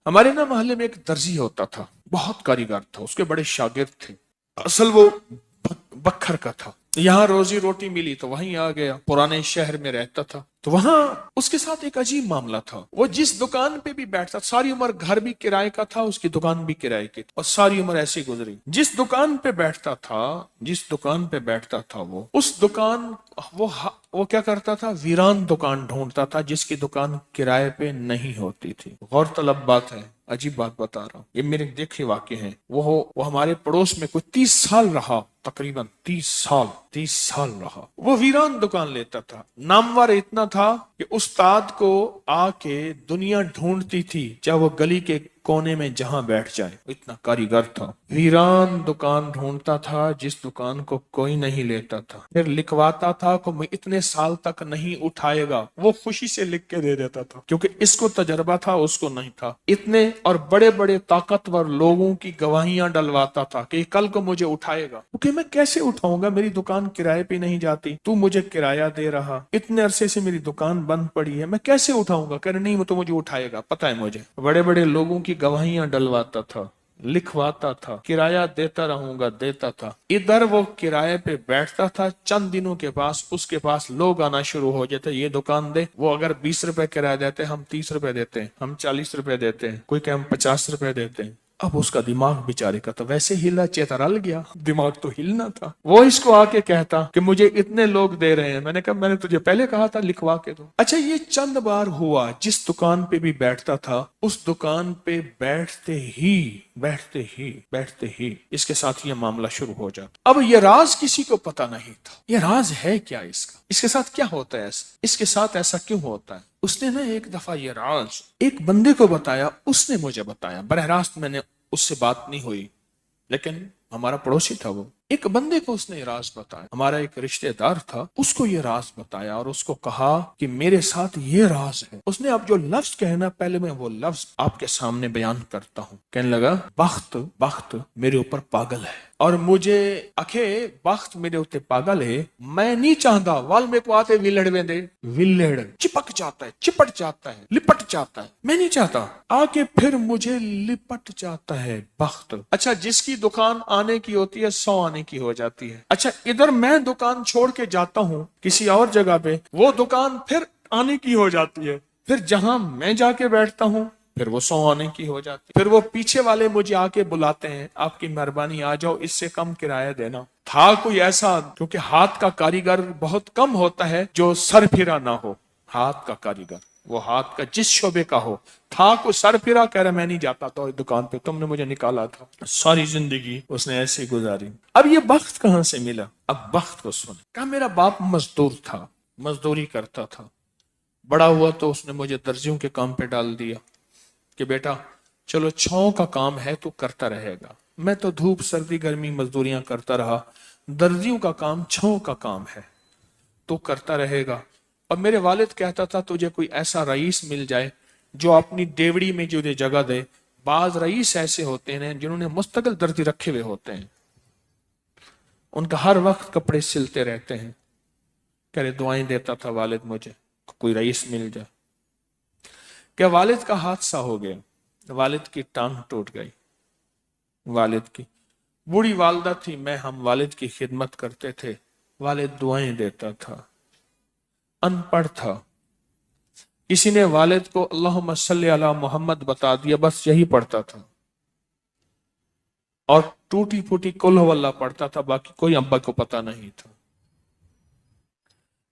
ہمارے نا محلے میں ایک درزی ہوتا تھا، بہت کاریگر تھا، اس کے بڑے شاگرد تھے۔ اصل وہ بکھر کا تھا، یہاں روزی روٹی ملی تو وہیں آ گیا، پرانے شہر میں رہتا تھا۔ تو وہاں اس کے ساتھ ایک عجیب معاملہ تھا، وہ جس دکان پہ بھی بیٹھتا، ساری عمر گھر بھی کرائے کا تھا، اس کی دکان بھی کرائے کی تھی، اور ساری عمر ایسی گزری۔ جس دکان پہ بیٹھتا تھا وہ اس دکان وہ کیا کرتا تھا، ویران دکان ڈھونڈتا تھا جس کی دکان کرائے پہ نہیں ہوتی تھی۔ غور طلب بات ہے، عجیب بات بتا رہا ہوں، یہ میرے دیکھے واقع ہیں۔ وہ ہمارے پڑوس میں کوئی 30 سال رہا، تقریباً 30 سال رہا۔ وہ ویران دکان لیتا تھا، نامور اتنا تھا کہ استاد کو آ کے دنیا ڈھونڈتی تھی، چاہے وہ گلی کے کونے میں جہاں بیٹھ جائے، اتنا کاریگر تھا۔ ویران دکان ڈھونڈتا تھا جس دکان کو کوئی نہیں لیتا تھا، پھر لکھواتا تھا کہ میں اتنے سال تک نہیں اٹھائے گا، وہ خوشی سے لکھ کے دے دیتا تھا، کیونکہ اس کو تجربہ تھا، اس کو نہیں تھا۔ اتنے اور بڑے بڑے طاقتور لوگوں کی گواہیاں ڈلواتا تھا کہ کل کو مجھے اٹھائے گا، کیونکہ میں کیسے اٹھاؤں گا، میری دکان کرائے پہ نہیں جاتی، تو مجھے کرایہ دے رہا، اتنے عرصے سے میری دکان بند پڑی ہے، میں کیسے اٹھاؤں گا؟ کہنے نہیں، وہ تو مجھے اٹھائے گا، پتہ ہے مجھے۔ بڑے بڑے لوگوں کی گواہیاں ڈلواتا تھا، لکھواتا تھا، کرایہ دیتا رہوں گا، دیتا تھا۔ ادھر وہ کرائے پہ بیٹھتا تھا، چند دنوں کے پاس اس کے پاس لوگ آنا شروع ہو جاتے، یہ دکان دے، وہ اگر 20 روپے کرایہ دیتے، ہم 30 روپے دیتے ہیں، ہم 40 روپے دیتے ہیں، کوئی کہ ہم 50 روپے دیتے ہیں۔ اب اس کا دماغ بیچارے کا تو ویسے ہلا چیترل گیا، دماغ تو ہلنا تھا۔ وہ اس کو آ کے کہتا کہ مجھے اتنے لوگ دے رہے ہیں، میں نے کہا میں نے تجھے پہلے کہا تھا لکھوا کے دو۔ اچھا، یہ چند بار ہوا، جس دکان پہ بھی بیٹھتا تھا، اس دکان پہ بیٹھتے ہی اس کے ساتھ یہ معاملہ شروع ہو جاتا۔ اب یہ راز کسی کو پتہ نہیں تھا، یہ راز ہے کیا اس کا، اس کے ساتھ کیا ہوتا ہے، اس کے ساتھ ایسا کیوں ہوتا ہے۔ اس نے نا ایک دفعہ یہ راز ایک بندے کو بتایا، اس نے مجھے بتایا، براہ راست میں نے اس سے بات نہیں ہوئی، لیکن ہمارا پڑوسی تھا، وہ ایک بندے کو اس نے یہ راز بتایا، ہمارا ایک رشتہ دار تھا، اس کو یہ راز بتایا اور اس کو کہا کہ میرے ساتھ یہ راز ہے۔ اس نے اب جو لفظ کہنا، پہلے میں وہ لفظ آپ کے سامنے بیان کرتا ہوں۔ کہنے لگا، بخت میرے اوپر پاگل ہے، اور مجھے بخت میرے اوپر پاگل ہے، میں نہیں چاہتا وال میں کو آتے ولڑ چپک جاتا ہے، چپٹ جاتا ہے، لپٹ جاتا ہے، میں نہیں چاہتا، آکے پھر مجھے لپٹ جاتا ہے بخت۔ اچھا، جس کی دکان آنے کی ہوتی ہے 100 آنے کی ہو جاتی ہے۔ اچھا، ادھر میں دکان چھوڑ کے جاتا ہوں کسی اور جگہ پہ، وہ دکان پھر آنے کی ہو جاتی ہے، پھر جہاں میں جا کے بیٹھتا ہوں پھر وہ 100 آنے کی ہو جاتی ہے، پھر وہ پیچھے والے مجھے آ کے بلاتے ہیں، آپ کی مہربانی آ جاؤ، اس سے کم کرایہ دینا۔ تھا کوئی ایسا، کیونکہ ہاتھ کا کاریگر بہت کم ہوتا ہے جو سر پھرا نہ ہو، ہاتھ کا کاریگر وہ ہاتھ کا جس شعبے کا ہو، تھا کوئی سر پھرا، کہہ رہا میں نہیں جاتا تو دکان پہ، تم نے مجھے نکالا تھا۔ ساری زندگی اس نے ایسے گزاری۔ اب یہ بخت کہاں سے ملا؟ اب بخت کو سن، کہا میرا باپ مزدور تھا، مزدوری کرتا تھا، بڑا ہوا تو اس نے مجھے درزیوں کے کام پہ ڈال دیا کہ بیٹا چلو چھاؤں کا کام ہے تو کرتا رہے گا۔ میں تو دھوپ سردی گرمی مزدوریاں کرتا رہا، درزیوں کا کام چھاؤں کا کام ہے تو کرتا رہے گا۔ اور میرے والد کہتا تھا تجھے کوئی ایسا رئیس مل جائے جو اپنی دیوڑی میں جو جگہ دے۔ بعض رئیس ایسے ہوتے ہیں جنہوں نے مستقل درزی رکھے ہوئے ہوتے ہیں، ان کا ہر وقت کپڑے سلتے رہتے ہیں۔ کہہ رہے دعائیں دیتا تھا والد مجھے کوئی رئیس مل جائے۔ کہ والد کا حادثہ ہو گیا، والد کی ٹانگ ٹوٹ گئی، والد کی بوڑھی والدہ تھی، میں ہم والد کی خدمت کرتے تھے، والد دعائیں دیتا تھا، ان پڑھ تھا، کسی نے والد کو اللہم صلی علی محمد بتا دیا، بس یہی پڑھتا تھا، اور ٹوٹی پھوٹی قل ہو اللہ پڑھتا تھا، باقی کوئی ابا کو پتا نہیں تھا۔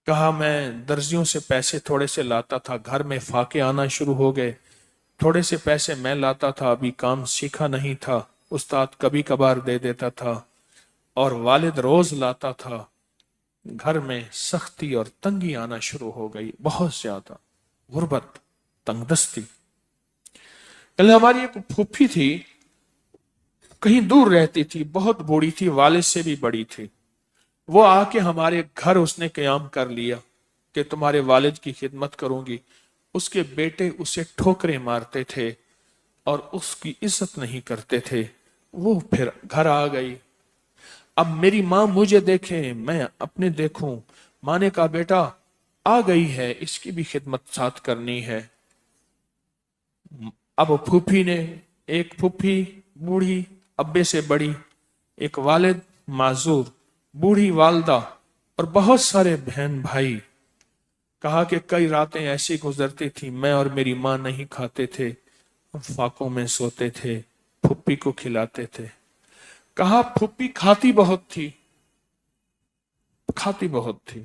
کہا میں درزیوں سے پیسے تھوڑے سے لاتا تھا، گھر میں فاقے آنا شروع ہو گئے، تھوڑے سے پیسے میں لاتا تھا، ابھی کام سیکھا نہیں تھا، استاد کبھی کبھار دے دیتا تھا، اور والد روز لاتا تھا، گھر میں سختی اور تنگی آنا شروع ہو گئی، بہت زیادہ غربت، تنگ دستی۔ ہماری ایک پھوپھی تھی، کہیں دور رہتی تھی، بہت بوڑھی تھی، والد سے بھی بڑی تھی، وہ آ کے ہمارے گھر اس نے قیام کر لیا کہ تمہارے والد کی خدمت کروں گی۔ اس کے بیٹے اسے ٹھوکریں مارتے تھے اور اس کی عزت نہیں کرتے تھے، وہ پھر گھر آ گئی۔ اب میری ماں مجھے دیکھے، میں اپنے دیکھوں، ماں نے کہا بیٹا آ گئی ہے، اس کی بھی خدمت ساتھ کرنی ہے۔ اب پھوپھی نے، ایک پھوپھی بوڑھی ابے سے بڑی، ایک والد معذور، بوڑھی والدہ اور بہت سارے بہن بھائی، کہا کہ کئی راتیں ایسی گزرتی تھی میں اور میری ماں نہیں کھاتے تھے، فاقوں میں سوتے تھے، پھوپھی کو کھلاتے تھے۔ کہا پھوپھی کھاتی بہت تھی، کھاتی بہت تھی،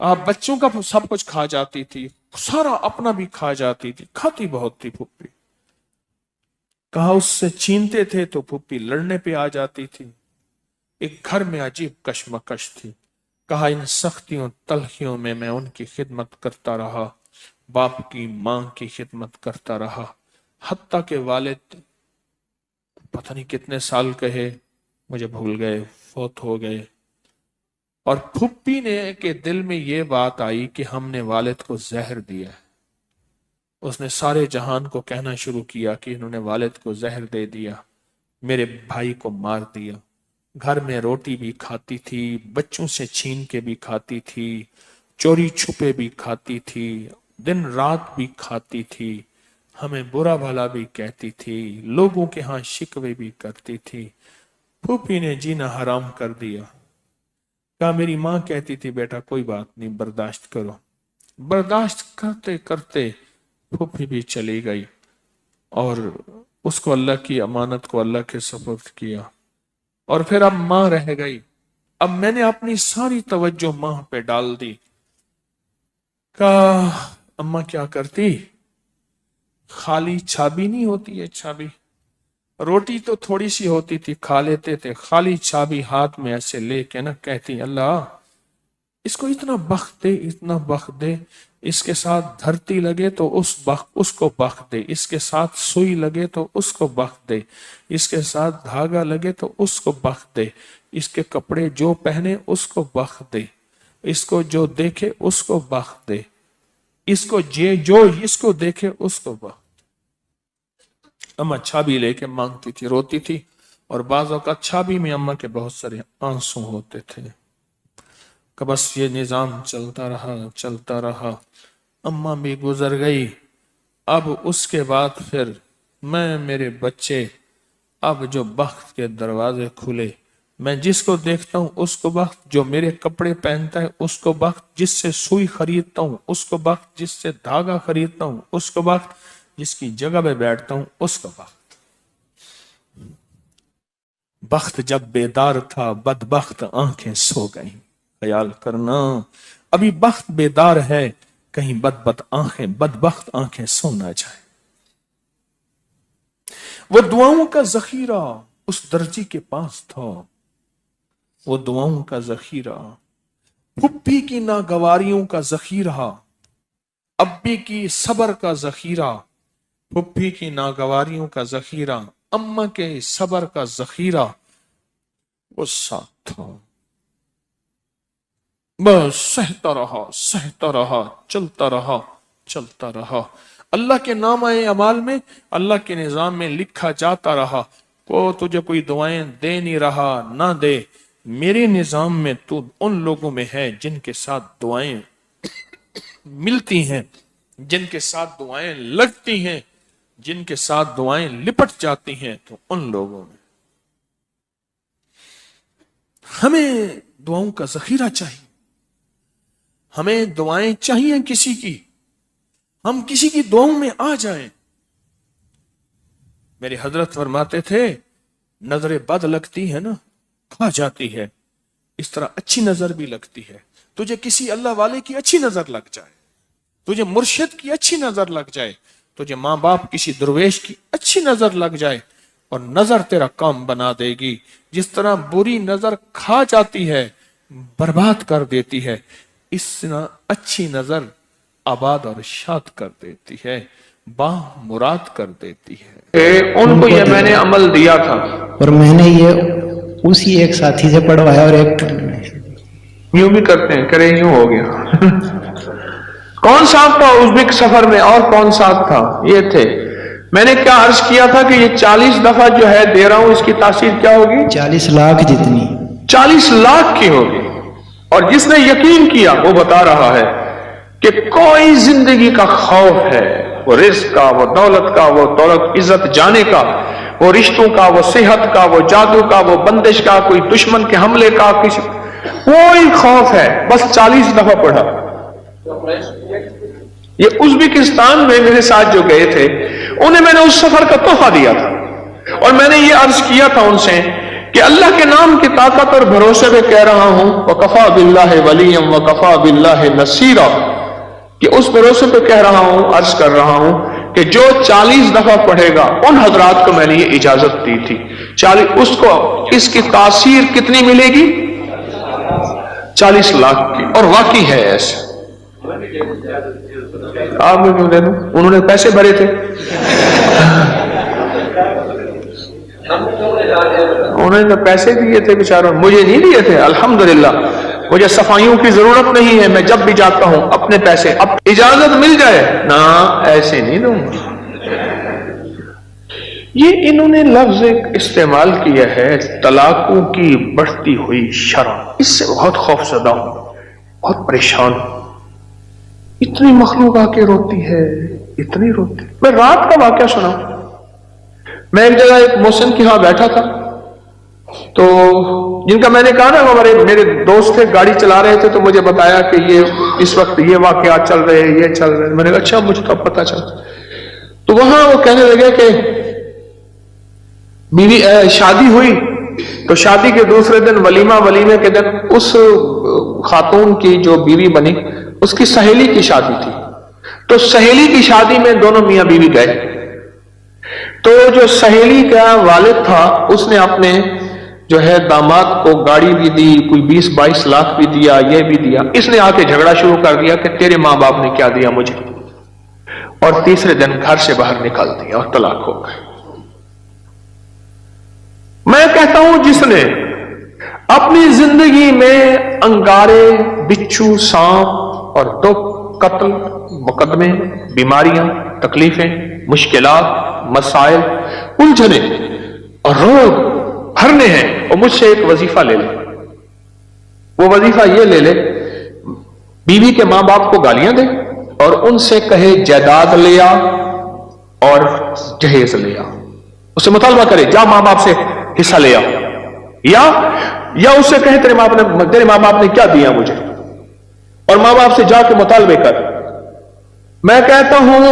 آپ بچوں کا سب کچھ کھا جاتی تھی، سارا اپنا بھی کھا جاتی تھی، کھاتی بہت تھی پھوپھی۔ کہا اس سے چھینتے تھے تو پھوپھی لڑنے پہ آ جاتی تھی، ایک گھر میں عجیب کشمکش تھی۔ کہا ان سختیوں تلخیوں میں میں ان کی خدمت کرتا رہا، باپ کی ماں کی خدمت کرتا رہا، حتیٰ کہ والد پتہ نہیں کتنے سال کہے مجھے بھول گئے، فوت ہو گئے۔ اور پھوپھی نے کے دل میں یہ بات آئی کہ ہم نے والد کو زہر دیا ہے۔ اس نے سارے جہان کو کہنا شروع کیا کہ انہوں نے والد کو زہر دے دیا، میرے بھائی کو مار دیا۔ گھر میں روٹی بھی کھاتی تھی، بچوں سے چھین کے بھی کھاتی تھی، چوری چھپے بھی کھاتی تھی، دن رات بھی کھاتی تھی، ہمیں برا بھلا بھی کہتی تھی، لوگوں کے ہاں شکوے بھی کرتی تھی۔ پھوپھی نے جینا حرام کر دیا۔ کہا میری ماں کہتی تھی بیٹا کوئی بات نہیں، برداشت کرو۔ برداشت کرتے کرتے پھوپھی بھی چلی گئی اور اس کو اللہ کی امانت کو اللہ کے سپرد کیا، اور پھر اب ماں رہ گئی۔ اب میں نے اپنی ساری توجہ ماں پہ ڈال دی۔ کہا اماں کیا کرتی، خالی چھابی نہیں ہوتی ہے، چھابی روٹی تو تھوڑی سی ہوتی تھی کھا لیتے تھے، خالی چھابی ہاتھ میں ایسے لے کے نا کہتی اللہ اس کو اتنا بخت دے، اتنا بخت دے، اس کے ساتھ دھرتی لگے تو اس کو بخت دے، اس کے ساتھ سوئی لگے تو اس کو بخت دے، اس کے ساتھ دھاگا لگے تو اس کو بخت دے، اس کے کپڑے جو پہنے اس کو بخت دے، اس کو جو دیکھے اس کو بخت دے، اس کو جو اس کو دیکھے اس کو بخت۔ اماں چھابی لے کے مانگتی تھی، روتی تھی، اور بعض اوقات چھابی میں اماں کے بہت سارے آنسو ہوتے تھے۔ کہ بس یہ نظام چلتا رہا چلتا رہا، اماں بھی گزر گئی۔ اب اس کے بعد پھر میں، میرے بچے، اب جو بخت کے دروازے کھلے، میں جس کو دیکھتا ہوں اس کو بخت، جو میرے کپڑے پہنتا ہے اس کو بخت، جس سے سوئی خریدتا ہوں اس کو بخت، جس سے دھاگا خریدتا ہوں اس کو بخت، جس کی جگہ پہ بیٹھتا ہوں اس کو بخت۔ بخت جب بیدار تھا بدبخت آنکھیں سو گئیں۔ خیال کرنا ابھی بخت بیدار ہے، کہیں بدبخت آنکھیں سو نہ جائے۔ وہ دعاؤں کا ذخیرہ اس درجی کے پاس تھا، وہ دعاؤں کا ذخیرہ، پھوپھی کی ناگواریوں کا ذخیرہ، ابی کی صبر کا ذخیرہ، پھوپھی کی ناگواریوں کا ذخیرہ، اماں کے صبر کا ذخیرہ وہ ساتھ تھا۔ بس سہتا رہا، چلتا رہا۔ اللہ کے نامہ اعمال میں، اللہ کے نظام میں لکھا جاتا رہا، کو تجھے کوئی دعائیں دے نہیں رہا، نہ دے، میرے نظام میں تو ان لوگوں میں ہے جن کے ساتھ دعائیں ملتی ہیں، جن کے ساتھ دعائیں لگتی ہیں، جن کے ساتھ دعائیں لپٹ جاتی ہیں، تو ان لوگوں میں ہمیں دعاؤں کا ذخیرہ چاہیے، ہمیں دعائیں چاہیے کسی کی، ہم کسی کی دعاؤں میں آ جائیں۔ میرے حضرت فرماتے تھے نظر بد لگتی ہے نا کھا جاتی ہے، اس طرح اچھی نظر بھی لگتی ہے۔ تجھے کسی اللہ والے کی اچھی نظر لگ جائے، تجھے مرشد کی اچھی نظر لگ جائے، تجھے ماں باپ کسی درویش کی اچھی نظر لگ جائے، اور نظر تیرا کام بنا دے گی۔ جس طرح بری نظر کھا جاتی ہے، برباد کر دیتی ہے، اس طرح اچھی نظر آباد اور شاد کر دیتی ہے، مراد کر دیتی ہے۔ ان کو یہ میں نے عمل دیا تھا، اور میں نے یہ اسی ایک ساتھی سے پڑھوایا، اور ایک یوں بھی کرتے ہیں، کرے یوں ہو گیا۔ کون ساتھ تھا ازبک سفر میں، اور کون ساتھ تھا؟ یہ تھے۔ میں نے کیا عرض کیا تھا کہ یہ 40 دفعہ جو ہے دے رہا ہوں، اس کی تاثیر کیا ہوگی؟ 40 لاکھ جتنی، 40 لاکھ کی ہوگی۔ اور جس نے یقین کیا وہ بتا رہا ہے کہ کوئی زندگی کا خوف ہے، وہ رزق کا، وہ دولت کا، وہ دولت عزت جانے کا، وہ رشتوں کا، وہ صحت کا، وہ جادو کا، وہ بندش کا، کوئی دشمن کے حملے کا، کسی کوئی خوف ہے. بس 40 دفعہ پڑھا. یہ ازبکستان میں میرے ساتھ جو گئے تھے انہیں میں نے اس سفر کا تحفہ دیا تھا، اور میں نے یہ عرض کیا تھا ان سے کہ اللہ کے نام کی طاقت اور بھروسے پہ کہہ رہا ہوں وَكَفَى بِاللَّهِ وَلِيًّا وَكَفَى بِاللَّهِ نَصِيرًا، کہ اس بھروسے پہ کہہ رہا ہوں، عرض کر رہا ہوں کہ جو 40 دفعہ پڑھے گا، ان حضرات کو میں نے یہ اجازت دی تھی 40، اس کو اس کی تاثیر کتنی ملے گی؟ 40 لاکھ کی. اور واقعی ہے ایسے. آپ میں کیوں دے دوں؟ انہوں نے پیسے بھرے تھے، انہوں نے پیسے دیے تھے بیچاروں، مجھے نہیں دیے تھے. الحمدللہ مجھے صفائیوں کی ضرورت نہیں ہے، میں جب بھی جاتا ہوں اپنے پیسے، اب اجازت مل جائے نا ایسے نہیں دوں گا. یہ انہوں نے لفظ ایک استعمال کیا ہے طلاقوں کی بڑھتی ہوئی شرح. اس سے بہت خوف زدہ ہوں، بہت پریشان ہوں. اتنی مخلوق آ کے روتی ہے، اتنی روتی. میں رات کا واقعہ سنا. میں ایک جگہ ایک محسن کے ہاں بیٹھا تھا، تو جن کا میں نے کہا نا ہمارے میرے دوست تھے، گاڑی چلا رہے تھے، تو مجھے بتایا کہ یہ اس وقت یہ واقعات چل رہے ہیں، یہ چل رہے ہیں. میں نے کہا اچھا، مجھے تو پتا چلا. تو وہاں وہ کہنے لگے کہ بیوی شادی ہوئی، تو شادی کے دوسرے دن ولیمے کے دن اس خاتون کی جو بیوی بنی اس کی سہیلی کی شادی تھی. تو سہیلی کی شادی میں دونوں میاں بیوی گئے. تو جو سہیلی کا والد تھا اس نے اپنے جو ہے داماد کو گاڑی بھی دی، کوئی 20-22 لاکھ بھی دیا، یہ بھی دیا. اس نے آ کے جھگڑا شروع کر دیا کہ تیرے ماں باپ نے کیا دیا مجھے، اور تیسرے دن گھر سے باہر نکال دیا اور طلاق ہو گئے. میں کہتا ہوں جس نے اپنی زندگی میں انگارے، بچھو، سانپ اور 2 قتل، مقدمے، بیماریاں، تکلیفیں، مشکلات، مسائل، الجھنے اور روگ بھرنے ہیں، اور مجھ سے ایک وظیفہ لے لے. وہ وظیفہ یہ لے لے بیوی کے ماں باپ کو گالیاں دے اور ان سے کہے جائیداد لے آ اور جہیز لے آ. اس سے مطالبہ کرے جا ماں باپ سے حصہ لے آ، یا اس سے کہے تیرے ماں باپ نے کیا دیا مجھے، اور ماں باپ سے جا کے مطالبے کر. میں کہتا ہوں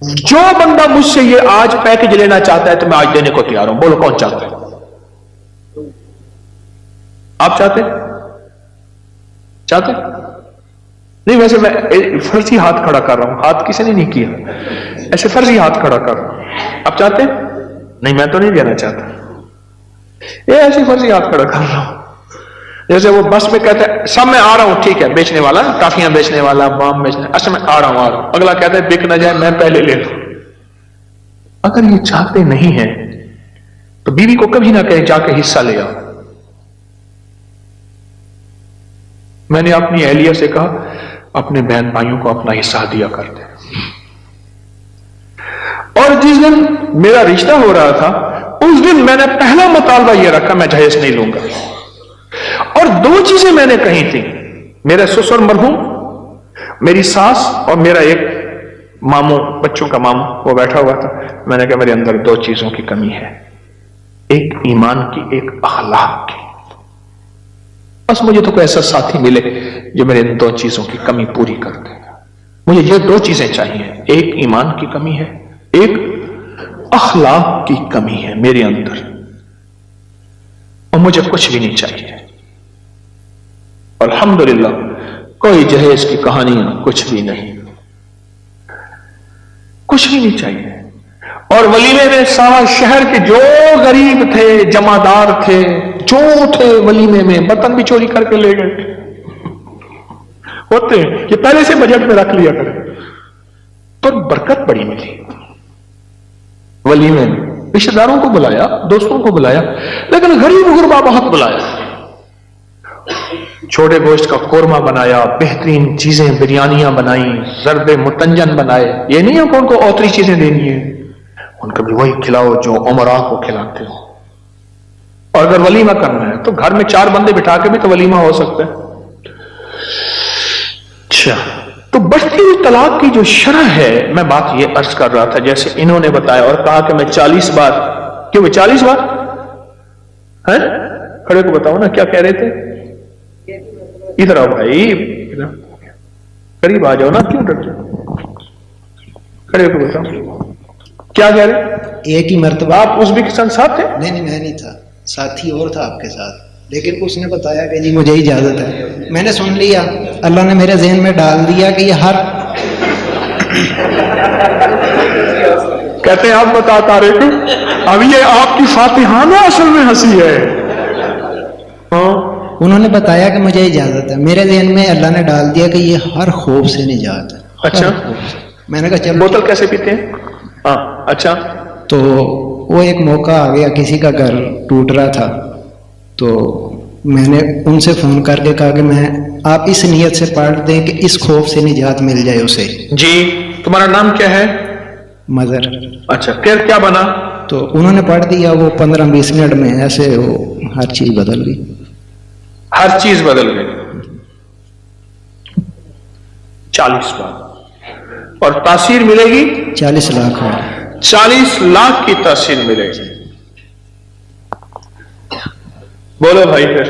جو بندہ مجھ سے یہ آج پیکج لینا چاہتا ہے تو میں آج دینے کو تیار ہوں. بولو کون چاہتا ہے؟ آپ چاہتے نہیں؟ ویسے میں فرضی ہاتھ کھڑا کر رہا ہوں، ہاتھ کسی نے نہیں کیا، ایسے فرضی ہاتھ کھڑا کر رہا ہوں. آپ چاہتے نہیں؟ میں تو نہیں دینا چاہتا. یہ ایسے فرضی ہاتھ کھڑا کر رہا ہوں. جیسے وہ بس میں کہتا ہے سب میں آ رہا ہوں، ٹھیک ہے، بیچنے والا، ٹافیاں بیچنے والا، بام بیچنے، اچھا میں آ رہا ہوں. اگلا کہتا ہے بک نہ جائے میں پہلے لے لوں. اگر یہ چاہتے نہیں ہیں تو بیوی کو کبھی نہ کہیں جا کے حصہ لے آؤ. میں نے اپنی اہلیہ سے کہا اپنے بہن بھائیوں کو اپنا حصہ دیا کرتے. اور جس دن میرا رشتہ ہو رہا تھا اس دن میں نے پہلا مطالبہ یہ رکھا میں جہیز نہیں لوں گا. اور 2 چیزیں میں نے کہی تھی. میرے سسر مرحوم، میری ساس اور میرا ایک ماموں، بچوں کا ماموں، وہ بیٹھا ہوا تھا. میں نے کہا میرے اندر 2 چیزوں کی کمی ہے، ایک ایمان کی، ایک اخلاق کی. بس مجھے تو کوئی ایسا ساتھی ملے جو میرے ان 2 چیزوں کی کمی پوری کر دے. مجھے یہ 2 چیزیں چاہیے، ایک ایمان کی کمی ہے، ایک اخلاق کی کمی ہے میرے اندر، اور مجھے کچھ بھی نہیں چاہیے. الحمدللہ کوئی جہیز کی کہانیاں کچھ بھی نہیں، کچھ بھی نہیں چاہیے. اور ولیمے میں سارا شہر کے جو غریب تھے، جمعدار تھے، جو تھے ولیمے میں، برتن بھی چوری کر کے لے گئے ہوتے ہیں. یہ پہلے سے بجٹ میں رکھ لیا کرے تو برکت بڑی ملی. ولیمے میں رشتہ داروں کو بلایا، دوستوں کو بلایا، لیکن غریب غربا بہت بلایا. چھوٹے گوشت کا قورمہ بنایا، بہترین چیزیں، بریانیاں بنائیں، زرد متنجن بنائے. یہ نہیں ہے کہ ان کو اوتری چیزیں دینی ہیں، ان کو بھی وہی کھلاؤ جو عمراء کو کھلاتے ہو. اور اگر ولیمہ کرنا ہے تو گھر میں 4 بندے بٹھا کے بھی تو ولیمہ ہو سکتا ہے. اچھا تو بڑھتی ہوئی طلاق کی جو شرح ہے، میں بات یہ عرض کر رہا تھا جیسے انہوں نے بتایا اور کہا کہ میں 40 بار، کیوں میں 40 بار ہے؟ کھڑے کو بتاؤ نا کیا کہہ رہے تھے؟ ادھر آؤ بھائی، قریب آ جاؤ نا، کیوں ڈرتے ہو؟ کھڑے کو بتاؤ کیا کہہ رہے؟ ایک ہی مرتبہ آپ ازبکستان ساتھ تھے؟ نہیں میں نہیں تھا، ساتھی اور تھا آپ کے ساتھ، لیکن اس نے بتایا کہ جی مجھے اجازت ہے، میں نے سن لیا، اللہ نے میرے ذہن میں ڈال دیا کہ یہ ہر کہتے ہیں آپ بتاتا رہے تھے، اب یہ آپ کی فاتحانہ اصل میں ہنسی ہے۔ ہاں انہوں نے بتایا کہ مجھے اجازت ہے، میرے ذہن میں اللہ نے ڈال دیا کہ یہ ہر خوف سے نجات ہے۔ اچھا، ہر خوف سے۔ میں نے کہا چلو بوتل کیسے پیتے ہیں؟ ہاں اچھا، تو وہ ایک موقع آ گیا، کسی کا گھر ٹوٹ رہا تھا، تو میں نے ان سے فون کر کے کہا کہ میں آپ اس نیت سے پڑھ دیں کہ اس خوف سے نجات مل جائے اسے۔ جی تمہارا نام کیا ہے؟ مظہر۔ اچھا، پھر کیا بنا؟ تو انہوں نے پڑھ دیا، وہ 15-20 منٹ میں ایسے وہ ہر چیز بدل گئی۔ ہر چیز بدل گئی 40 بار، اور تاثیر ملے گی 40 لاکھ ہو۔ 40 لاکھ کی تاثیر ملے گی۔ بولو بھائی پھر